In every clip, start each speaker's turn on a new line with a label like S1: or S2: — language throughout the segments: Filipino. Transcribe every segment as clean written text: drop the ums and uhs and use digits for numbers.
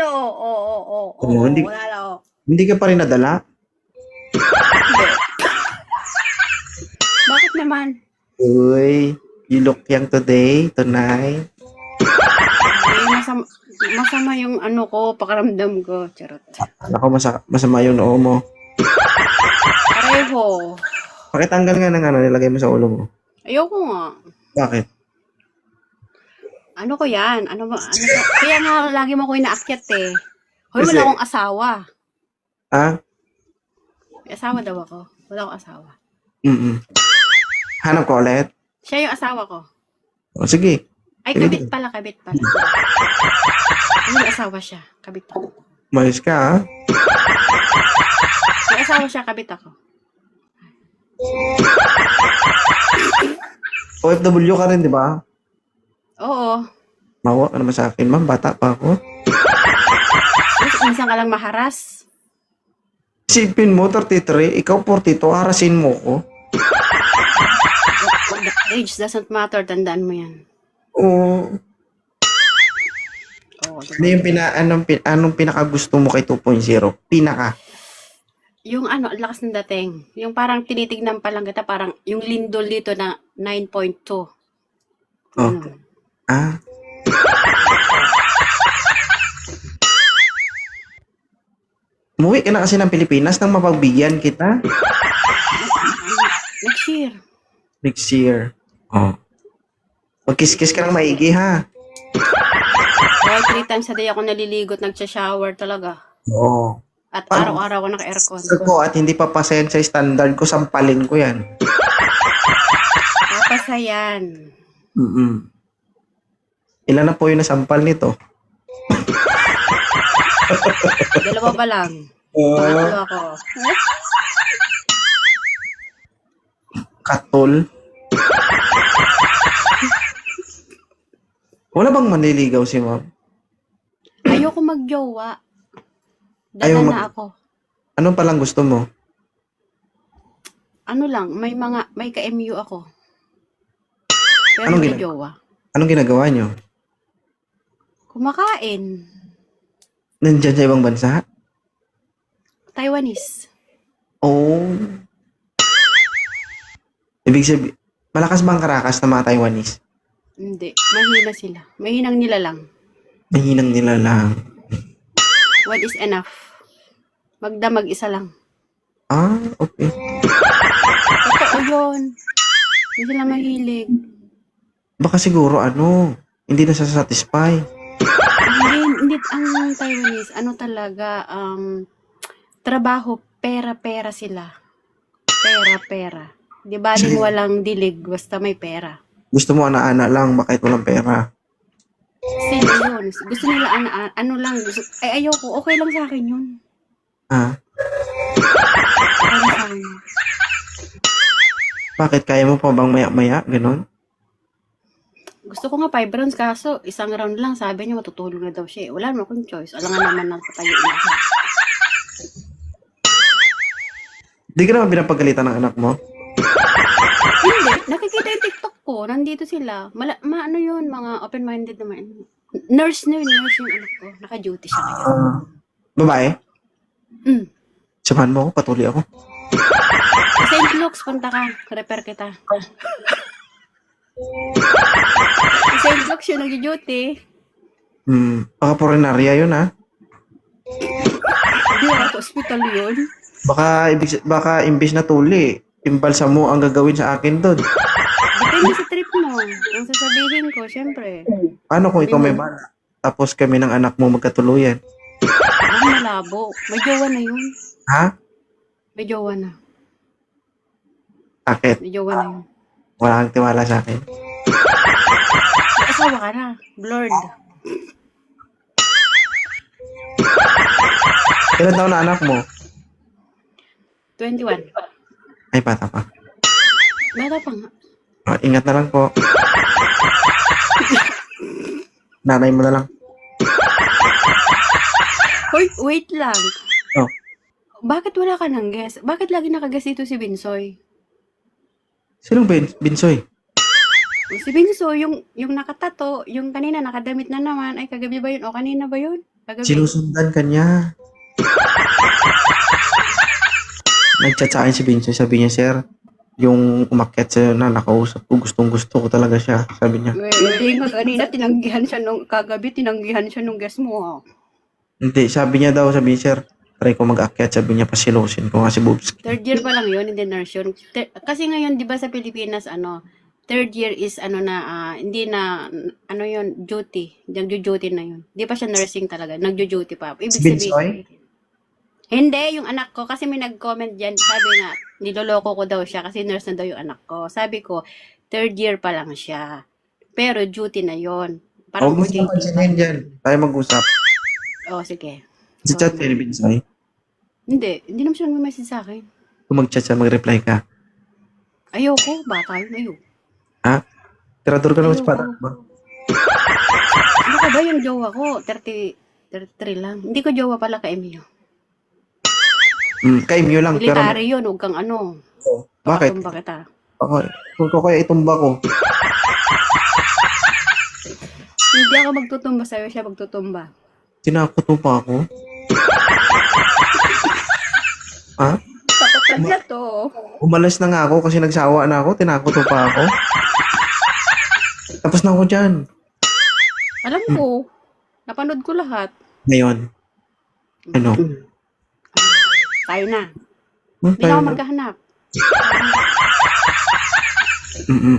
S1: Lalo, oo,
S2: Oo, hindi,
S1: wala na, oo.
S2: hindi ka pa rin nadala?
S1: Hindi. Bakit naman?
S2: Uy, you look young today, tonight.
S1: Eh, masama yung ano ko, pakiramdam ko. Charot.
S2: Ako, masama yung noo mo.
S1: Pareho.
S2: Pakitanggal nga ng ano, nilagay mo sa ulo mo.
S1: Ayoko nga.
S2: Bakit?
S1: Ano ko yan? Ano ba? Kaya nga lagi mo ko inaakyat eh. Hoy,
S2: Kasi-
S1: wala akong asawa.
S2: Ah?
S1: May asawa daw ako. Wala akong asawa.
S2: Mm-mm. Hanap ko ulit?
S1: Siya yung asawa ko.
S2: O, sige.
S1: Ay,
S2: Sige.
S1: kabit pala. May asawa siya. Kabit ako.
S2: Malis ka, ha?
S1: May asawa siya, kabit ako.
S2: OFW ka rin, di ba?
S1: Oo.
S2: Mawa ka naman sa akin, ma'am. Bata pa ako.
S1: Minsan ka lang maharas.
S2: Isipin mo, 33. Ikaw, 42. Harasin mo ko.
S1: Age doesn't matter. Tandaan mo yan.
S2: Oo.
S1: Oo.
S2: Ano yung anong pinakagusto mo kay 2.0? Pinaka.
S1: Yung ano, ang lakas ng dating. Yung parang tinitignan pa lang kita, parang yung lindol dito na 9.2.
S2: Oh.
S1: Ganun.
S2: Ah. Umuwi ka na kasi ng Pilipinas nang mapagbigyan kita.
S1: Next year.
S2: Next year. Oh. Magkiss-kiss ka ng maigi, ha?
S1: Kaya 3 times a day ako naliligo at nagsha-shower talaga.
S2: Oo.
S1: At araw-araw ako naka-aircon.
S2: Gusto ko at hindi pa pasensya sa standard ko, sampalin ko yan.
S1: Papasayan.
S2: Mm-mm. Ilan na po yung nasampal nito?
S1: Dalawa ba lang? Pangatlo ako.
S2: Katol. Wala bang manliligaw si ma'am?
S1: Ayoko mag-jowa.
S2: Ayaw
S1: Dala
S2: mag-
S1: na ako.
S2: Anong palang gusto mo?
S1: Ano lang, may ka-MU ako. Pero
S2: Anong
S1: hindi
S2: ginagawa?
S1: jowa.
S2: Anong ginagawa nyo?
S1: Kumakain.
S2: Nandyan sa ibang bansa?
S1: Taiwanese.
S2: Oh. Ibig sabihin, malakas bang karakas ng mga Taiwanese?
S1: Hindi. Mahina sila. Mahinang nila lang.
S2: Mahinang nila lang.
S1: One is enough. Magdamag isa lang.
S2: Ah, okay.
S1: Totoo yun. Hindi sila mahilig.
S2: Baka siguro hindi na satisfy.
S1: Hindi ang Taiwanese, ano talaga, trabaho, pera sila. Pera. Di ba walang dilig, basta may pera.
S2: Gusto mo ana-ana lang, bakit walang pera?
S1: Sila yun. Gusto nila ano lang. Ay, ayoko. Okay lang sa akin yun.
S2: Ah,
S1: Okay lang sa akin yun.
S2: bakit kaya mo pa bang maya-maya? Ganon?
S1: Gusto ko nga 5 rounds kaso isang round lang sabi niya matutulog na daw siya. Wala naman akong choice. Alam nga naman nagpatayo na siya.
S2: Di ka naman pinapagalitan ng anak mo?
S1: Hindi. Nakikita yung TikTok ko. Nandito sila. Ano yun? Mga open-minded naman. Nurse yung anak ko. Naka-duty siya ngayon.
S2: Babae?
S1: Mm.
S2: Samahan mo ako, patuloy ako.
S1: Sa St. Luke's, punta ka. Repair kita. Sa St. Luke's yun, nag-duty.
S2: Baka porenarya yun, ha?
S1: Hindi ako sa hospital yun.
S2: Baka imbis na tuli, imbalsa mo ang gagawin sa akin doon.
S1: Depende sa trip mo. Ang sasabihin ko, syempre.
S2: Ano kung ikaw may bala? Tapos kami ng anak mo magkatuluyan.
S1: Ang malabo. May jowa na yun.
S2: Ha?
S1: May jowa na.
S2: Bakit?
S1: May jowa na yun.
S2: Wala kang tiwala sa akin.
S1: May asawa ka na. Blurred.
S2: Ilan taon na anak mo?
S1: 21.
S2: Ay, bata pa.
S1: Bata pa nga.
S2: Ingat na lang po. Nanay mo na lang.
S1: Hoy, wait lang.
S2: Oh.
S1: Bakit wala ka ng guest? Bakit lagi nakaguest dito si Binsoy?
S2: Sinong Binsoy?
S1: Si Binsoy, yung nakatato, yung kanina nakadamit na naman. Ay, kagabi ba yun? O kanina ba yun? Kagabi.
S2: Sinusundan ka niya. Nag-chat sa akin si Vincent, sabi niya, sir, yung umakyat sa na nakausap ko, gustong-gusto ko talaga siya, sabi niya.
S1: Hindi nga kanina tinanggihan siya nung kagabi, tinanggihan siya nung guest mo. Ah.
S2: Hindi, sabi niya, sir, try ko mag-akyat, sabi niya, pasilosin ko nga si Bobski.
S1: Third year pa lang yun, hindi nurse yun. Kasi ngayon, di ba sa Pilipinas, third year is hindi na, yun, duty. Nagjo-duty na yun. Di pa siya nursing talaga, nagjo-duty pa. Ibig
S2: Si Binsoy?
S1: sabihin, hindi, yung anak ko, kasi may nag-comment dyan, sabi nga, niloloko ko daw siya kasi nurse na daw yung anak ko. Sabi ko, third year pa lang siya. Pero duty na yon. Parang
S2: Huwag mo siya pansinin dyan. Tayo mag-usap.
S1: Oh, sige.
S2: Si chat kayo ni Binsoy.
S1: Hindi naman siya nag-message sa akin.
S2: Kung mag-chat siya, mag-reply ka.
S1: Ayoko, bata yun, ayoko.
S2: Ha? Tirador ka naman sa
S1: Ayoko.
S2: patak ba?
S1: Ano ka ba yung jowa ko? 33 lang. Hindi ko jowa pala ka Emilio.
S2: Kay Mew lang, pero...
S1: Military yun, huwag kang ano.
S2: Oh, bakit?
S1: Pakatumba kita.
S2: Okay. Kung ko kaya itumba ko.
S1: Hindi ako magtutumba sa'yo, siya magtutumba.
S2: Tinakot mo pa ako? Ha?
S1: Kapatid na to.
S2: Umalas na nga ako kasi nagsawa na ako. Tinakot mo pa ako? Tapos na ako dyan.
S1: Alam ko, napanood ko lahat.
S2: Ngayon. Ano?
S1: Tayo na.
S2: Hmm,
S1: Hindi na
S2: tayo
S1: ako
S2: na.
S1: maghahanap.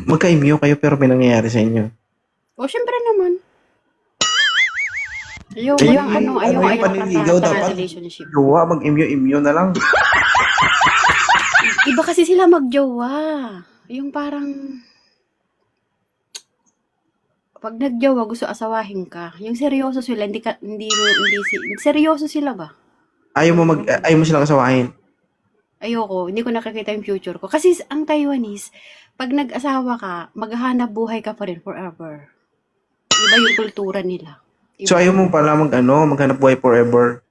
S2: Magka-immune kayo pero may nangyayari sa inyo.
S1: O, syempre naman. Ayoko
S2: Ayun,
S1: lang,
S2: yung
S1: ayoko
S2: panliligaw dapat.
S1: relationship.
S2: Jowa, mag-immune na lang.
S1: Iba kasi sila magjowa. Yung parang... Pag nagjowa, gusto asawahin ka. Yung seryoso sila, seryoso sila ba?
S2: Ayaw mo silang kasawahin.
S1: Ayoko, hindi ko nakikita yung future ko. Kasi ang Taiwanese, pag nag-asawa ka, maghahanap buhay ka pa rin forever. Iba yung kultura nila. Iba.
S2: So ayaw mo pala maghanap buhay forever.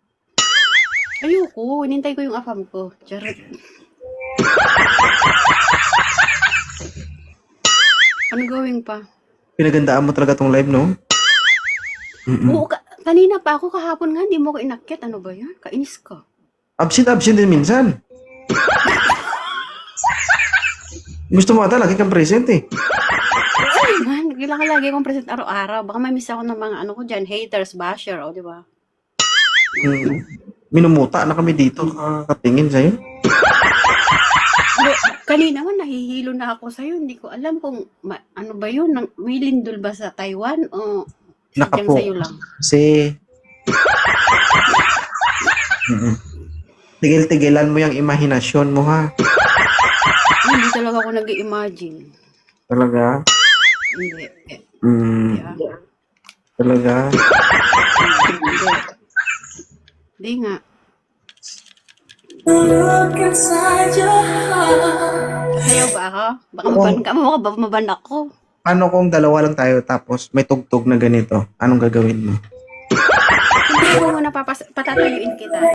S1: Ayoko, hinintay ko yung afam ko. Charot. Ano gawin pa?
S2: Pinagandaan mo talaga tong live, no?
S1: Oo, kanina pa ako kahapon nga, hindi mo ko inakyat. Ano ba yan? Kainis ka.
S2: Absent din minsan. Gusto mo ata, lagi kang present eh.
S1: Ay man, kailangan lagi akong present araw-araw. Baka may miss ako ng mga ko dyan, haters, basher, o di ba?
S2: Minumuta na kami dito, kakatingin sa'yo.
S1: Kanina man, nahihilo na ako sa'yo. Hindi ko alam kung ano ba yun. May lindol ba sa Taiwan o sadyang
S2: Nakapo.
S1: sa'yo lang?
S2: Kasi... Tigil-tigilan mo yung imahinasyon mo, ha?
S1: Hindi talaga ako nag-imagine.
S2: Talaga?
S1: Hindi.
S2: Mm, talaga?
S1: Hindi. Hindi nga. Ayaw ba ako? Baka mabanak ko.
S2: Paano kung dalawa lang tayo tapos may tugtog na ganito? Anong gagawin mo?
S1: Hindi ko muna patatuyuin kita.